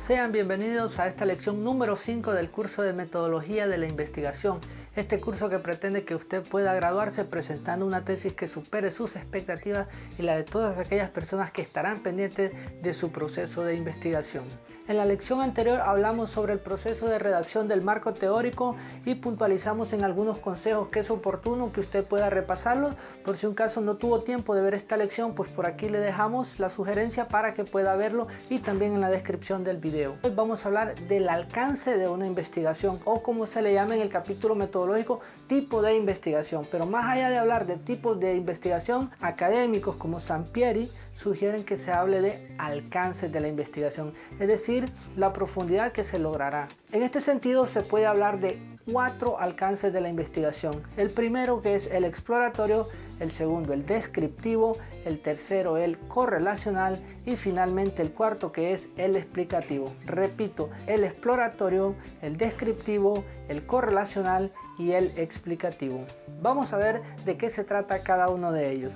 Sean bienvenidos a esta lección número 5 del curso de Metodología de la Investigación. Este curso que pretende que usted pueda graduarse presentando una tesis que supere sus expectativas y la de todas aquellas personas que estarán pendientes de su proceso de investigación. En la lección anterior hablamos sobre el proceso de redacción del marco teórico y puntualizamos en algunos consejos que es oportuno que usted pueda repasarlo. Por si un caso no tuvo tiempo de ver esta lección, pues por aquí le dejamos la sugerencia para que pueda verlo y también en la descripción del video. Hoy vamos a hablar del alcance de una investigación o como se le llama en el capítulo metodológico, tipo de investigación. Pero más allá de hablar de tipos de investigación, académicos como Sampieri sugieren que se hable de alcance de la investigación, es decir, la profundidad que se logrará. En este sentido se puede hablar de 4 alcances de la investigación. El primero, que es el exploratorio, el segundo el descriptivo, el tercero el correlacional y finalmente el cuarto, que es el explicativo. Repito, el exploratorio, el descriptivo, el correlacional y el explicativo. Vamos a ver de qué se trata cada uno de ellos.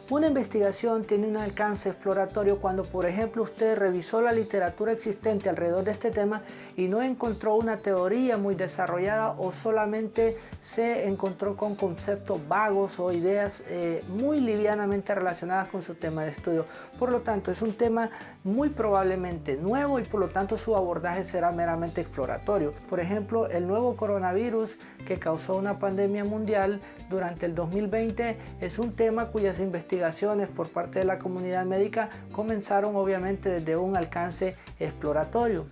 Una investigación tiene un alcance exploratorio cuando, por ejemplo, usted revisó la literatura existente alrededor de este tema y no encontró una teoría muy desarrollada o solamente se encontró con conceptos vagos o ideas muy livianamente relacionadas con su tema de estudio. Por lo tanto, es un tema muy probablemente nuevo y por lo tanto su abordaje será meramente exploratorio. Por ejemplo, el nuevo coronavirus que causó una pandemia mundial durante el 2020 es un tema cuyas investigaciones por parte de la comunidad médica comenzaron obviamente desde un alcance exploratorio.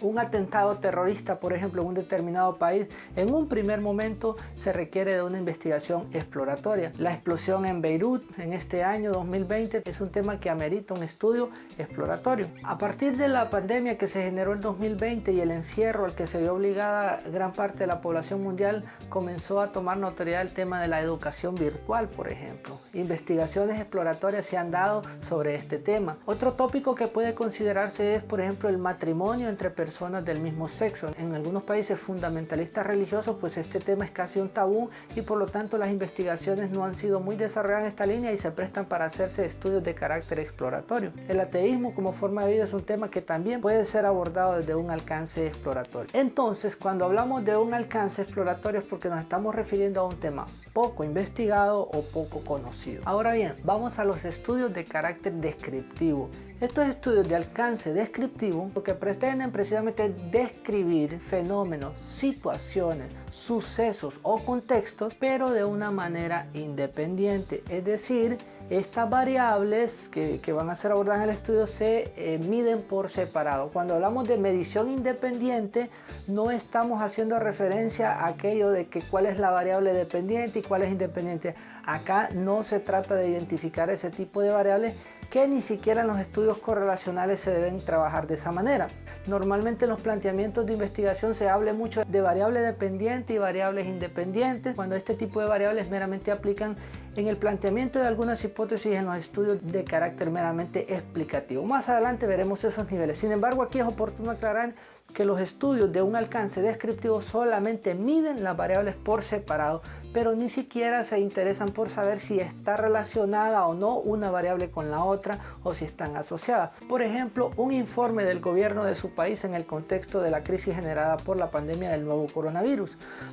Un atentado terrorista, por ejemplo, en un determinado país, en un primer momento se requiere de una investigación exploratoria. La explosión en Beirut en este año 2020 es un tema que amerita un estudio exploratorio. A partir de la pandemia que se generó en 2020 y el encierro al que se vio obligada gran parte de la población mundial, comenzó a tomar notoriedad el tema de la educación virtual, por ejemplo. Investigaciones exploratorias se han dado sobre este tema. Otro tópico que puede considerarse es, por ejemplo, el matrimonio entre personas del mismo sexo. En algunos países fundamentalistas religiosos, pues este tema es casi un tabú y por lo tanto las investigaciones no han sido muy desarrolladas en esta línea y se prestan para hacerse estudios de carácter exploratorio. El ateísmo como forma de vida es un tema que también puede ser abordado desde un alcance exploratorio. Entonces, cuando hablamos de un alcance exploratorio es porque nos estamos refiriendo a un tema poco investigado o poco conocido. Ahora bien, vamos a los estudios de carácter descriptivo. Estos estudios de alcance descriptivo lo que pretenden precisamente describir fenómenos, situaciones, sucesos o contextos, pero de una manera independiente. Es decir, estas variables que van a ser abordadas en el estudio se miden por separado. Cuando hablamos de medición independiente, no estamos haciendo referencia a aquello de que cuál es la variable dependiente y cuál es independiente. Acá no se trata de identificar ese tipo de variables que ni siquiera en los estudios correlacionales se deben trabajar de esa manera. Normalmente en los planteamientos de investigación se habla mucho de variables dependientes y variables independientes, cuando este tipo de variables meramente aplican en el planteamiento de algunas hipótesis en los estudios de carácter meramente explicativo. Más adelante veremos esos niveles. Sin embargo, aquí es oportuno aclarar que los estudios de un alcance descriptivo solamente miden las variables por separado, pero ni siquiera se interesan por saber si está relacionada o no una variable con la otra o si están asociadas. Por ejemplo, un informe del gobierno de su país en el contexto de la crisis generada por la pandemia del nuevo coronavirus.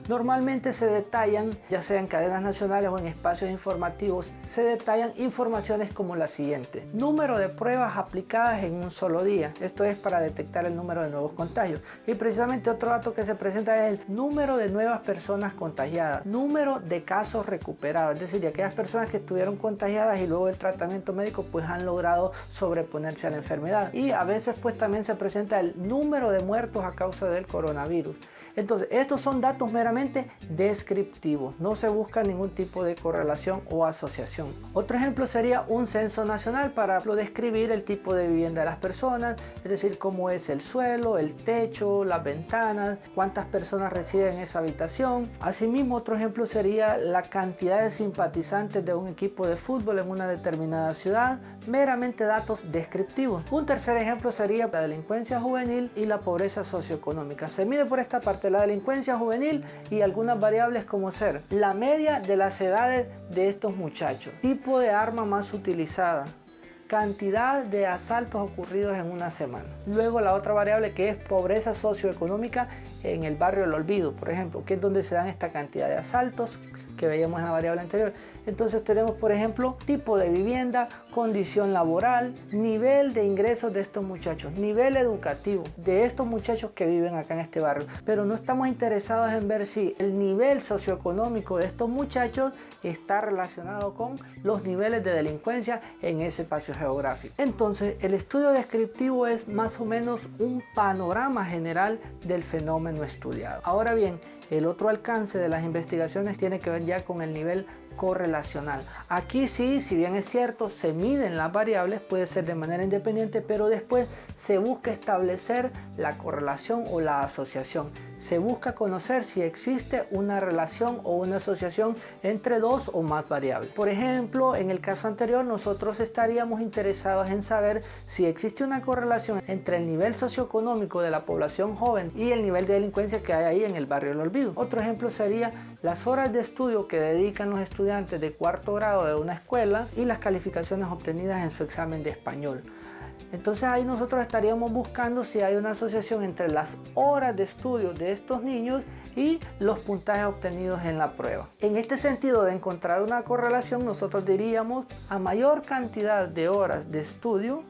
Normalmente se detallan, ya sea en cadenas nacionales o en espacios informativos, se detallan informaciones como la siguiente: número de pruebas aplicadas en un solo día, esto es para detectar el número de nuevos contagios. Y precisamente otro dato que se presenta es el número de nuevas personas contagiadas, número de casos recuperados, es decir, de aquellas personas que estuvieron contagiadas y luego el tratamiento médico pues han logrado sobreponerse a la enfermedad. Y a veces pues también se presenta el número de muertos a causa del coronavirus. Entonces, estos son datos meramente descriptivos, no se busca ningún tipo de correlación o asociación. Otro ejemplo sería un censo nacional para describir el tipo de vivienda de las personas, es decir, cómo es el suelo, el techo, las ventanas, cuántas personas residen en esa habitación. Asimismo, otro ejemplo sería la cantidad de simpatizantes de un equipo de fútbol en una determinada ciudad, meramente datos descriptivos. Un tercer ejemplo sería la delincuencia juvenil y la pobreza socioeconómica. Se mide por esta parte la delincuencia juvenil y algunas variables como ser la media de las edades de estos muchachos, tipo de arma más utilizada, cantidad de asaltos ocurridos en una semana. Luego la otra variable, que es pobreza socioeconómica en el barrio del Olvido, por ejemplo, que es donde se dan esta cantidad de asaltos que veíamos en la variable anterior. Entonces tenemos, por ejemplo, tipo de vivienda, condición laboral, nivel de ingresos de estos muchachos, nivel educativo de estos muchachos que viven acá en este barrio. Pero no estamos interesados en ver si el nivel socioeconómico de estos muchachos está relacionado con los niveles de delincuencia en ese espacio geográfico. Entonces, el estudio descriptivo es más o menos un panorama general del fenómeno estudiado. Ahora bien, el otro alcance de las investigaciones tiene que ver ya con el nivel correlacional. Aquí sí, si bien es cierto, se miden las variables, puede ser de manera independiente, pero después se busca establecer la correlación o la asociación. Se busca conocer si existe una relación o una asociación entre dos o más variables. Por ejemplo, en el caso anterior, nosotros estaríamos interesados en saber si existe una correlación entre el nivel socioeconómico de la población joven y el nivel de delincuencia que hay ahí en el barrio del Olvido. Otro ejemplo sería las horas de estudio que dedican los estudiantes de cuarto grado de una escuela y las calificaciones obtenidas en su examen de español. Entonces ahí nosotros estaríamos buscando si hay una asociación entre las horas de estudio de estos niños y los puntajes obtenidos en la prueba. En este sentido de encontrar una correlación, nosotros diríamos a mayor cantidad de horas de estudio,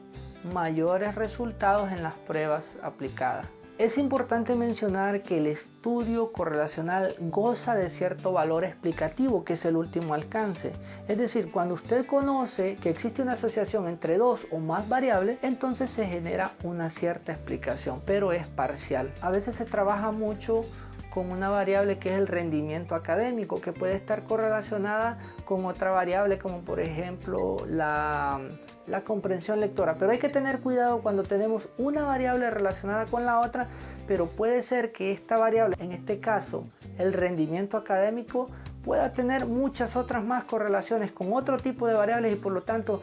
mayores resultados en las pruebas aplicadas. Es importante mencionar que el estudio correlacional goza de cierto valor explicativo, que es el último alcance. Es decir, cuando usted conoce que existe una asociación entre dos o más variables, entonces se genera una cierta explicación, pero es parcial. A veces se trabaja mucho con una variable que es el rendimiento académico, que puede estar correlacionada con otra variable, como por ejemplo la comprensión lectora. Pero hay que tener cuidado cuando tenemos una variable relacionada con la otra, pero puede ser que esta variable, en este caso el rendimiento académico, pueda tener muchas otras más correlaciones con otro tipo de variables y por lo tanto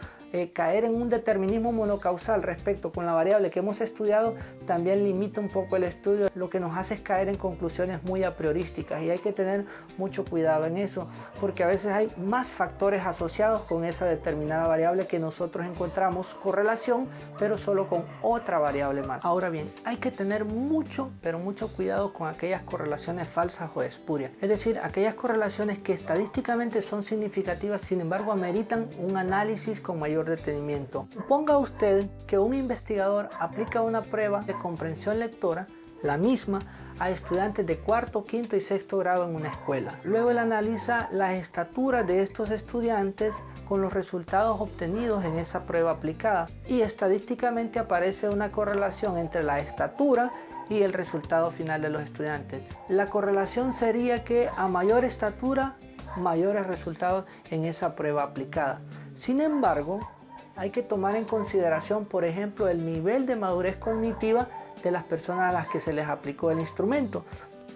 caer en un determinismo monocausal respecto con la variable que hemos estudiado también limita un poco el estudio, lo que nos hace es caer en conclusiones muy a priorísticas, y hay que tener mucho cuidado en eso, porque a veces hay más factores asociados con esa determinada variable que nosotros encontramos correlación, pero solo con otra variable más. Ahora bien, hay que tener mucho, pero mucho cuidado con aquellas correlaciones falsas o espurias, es decir, aquellas correlaciones que estadísticamente son significativas, sin embargo ameritan un análisis con mayor detenimiento. Suponga usted que un investigador aplica una prueba de comprensión lectora, la misma, a estudiantes de cuarto, quinto y sexto grado en una escuela. Luego él analiza las estaturas de estos estudiantes con los resultados obtenidos en esa prueba aplicada, y estadísticamente aparece una correlación entre la estatura y el resultado final de los estudiantes. La correlación sería que a mayor estatura, mayores resultados en esa prueba aplicada. Sin embargo, hay que tomar en consideración, por ejemplo, el nivel de madurez cognitiva de las personas a las que se les aplicó el instrumento.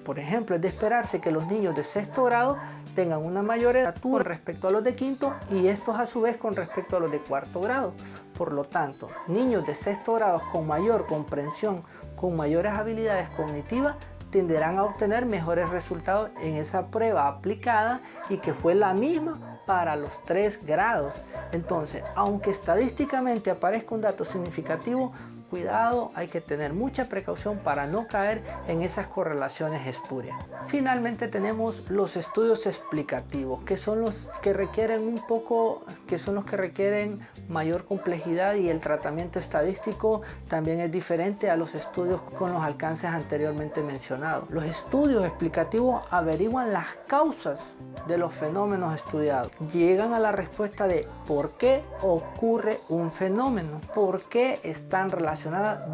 Por ejemplo, es de esperarse que los niños de sexto grado tengan una mayor estatura respecto a los de quinto, y estos a su vez con respecto a los de cuarto grado. Por lo tanto, niños de sexto grado con mayor comprensión, con mayores habilidades cognitivas, tenderán a obtener mejores resultados en esa prueba aplicada, y que fue la misma para los 3 grados. Entonces, aunque estadísticamente aparezca un dato significativo, cuidado, hay que tener mucha precaución para no caer en esas correlaciones espurias. Finalmente tenemos los estudios explicativos, que son los que requieren mayor complejidad, y el tratamiento estadístico también es diferente a los estudios con los alcances anteriormente mencionados. Los estudios explicativos averiguan las causas de los fenómenos estudiados. Llegan a la respuesta de por qué ocurre un fenómeno, por qué están relacionadas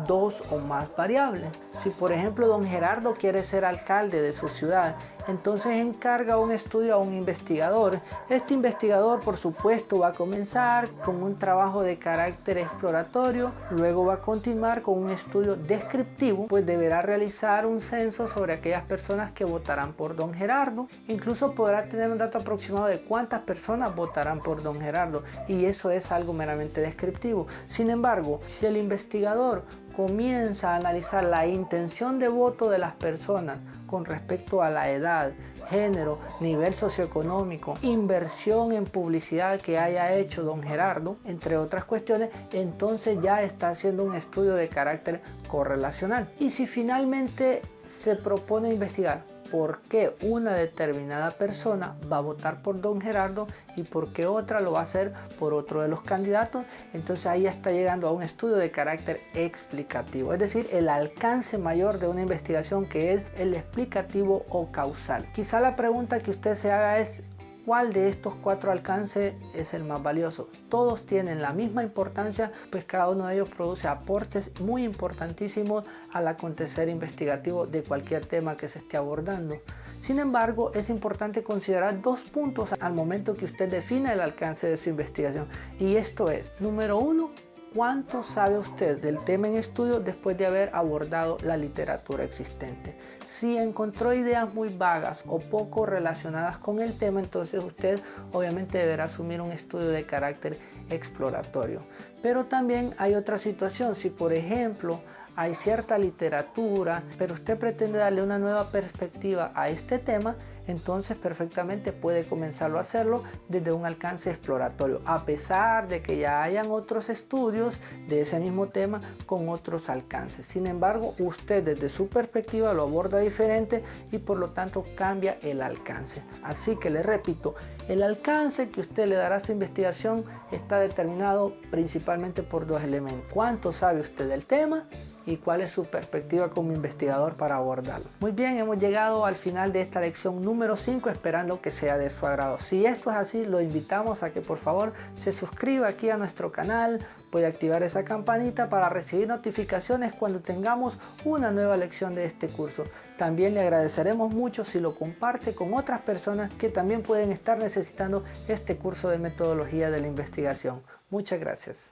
dos o más variables. Si por ejemplo don Gerardo quiere ser alcalde de su ciudad, entonces encarga un estudio a un investigador. Este investigador, por supuesto, va a comenzar con un trabajo de carácter exploratorio, luego va a continuar con un estudio descriptivo, pues deberá realizar un censo sobre aquellas personas que votarán por don Gerardo. Incluso podrá tener un dato aproximado de cuántas personas votarán por don Gerardo, y eso es algo meramente descriptivo. Sin embargo, si el investigador comienza a analizar la intención de voto de las personas con respecto a la edad, género, nivel socioeconómico, inversión en publicidad que haya hecho don Gerardo, entre otras cuestiones, entonces ya está haciendo un estudio de carácter correlacional. Y si finalmente se propone investigar por qué una determinada persona va a votar por don Gerardo y por qué otra lo va a hacer por otro de los candidatos, entonces ahí está llegando a un estudio de carácter explicativo, es decir, el alcance mayor de una investigación, que es el explicativo o causal. Quizá la pregunta que usted se haga es: ¿cuál de estos 4 alcances es el más valioso? Todos tienen la misma importancia, pues cada uno de ellos produce aportes muy importantísimos al acontecer investigativo de cualquier tema que se esté abordando. Sin embargo, es importante considerar 2 puntos al momento que usted defina el alcance de su investigación. Y esto es: número 1, ¿cuánto sabe usted del tema en estudio después de haber abordado la literatura existente? Si encontró ideas muy vagas o poco relacionadas con el tema, entonces usted obviamente deberá asumir un estudio de carácter exploratorio. Pero también hay otra situación: si por ejemplo hay cierta literatura, pero usted pretende darle una nueva perspectiva a este tema, entonces perfectamente puede comenzarlo a hacerlo desde un alcance exploratorio, a pesar de que ya hayan otros estudios de ese mismo tema con otros alcances. Sin embargo, usted desde su perspectiva lo aborda diferente y por lo tanto cambia el alcance. Así que le repito, el alcance que usted le dará a su investigación está determinado principalmente por 2 elementos: cuánto sabe usted del tema y cuál es su perspectiva como investigador para abordarlo. Muy bien, hemos llegado al final de esta lección número 5, esperando que sea de su agrado. Si esto es así, lo invitamos a que por favor se suscriba aquí a nuestro canal, puede activar esa campanita para recibir notificaciones cuando tengamos una nueva lección de este curso. También le agradeceremos mucho si lo comparte con otras personas que también pueden estar necesitando este curso de metodología de la investigación. Muchas gracias.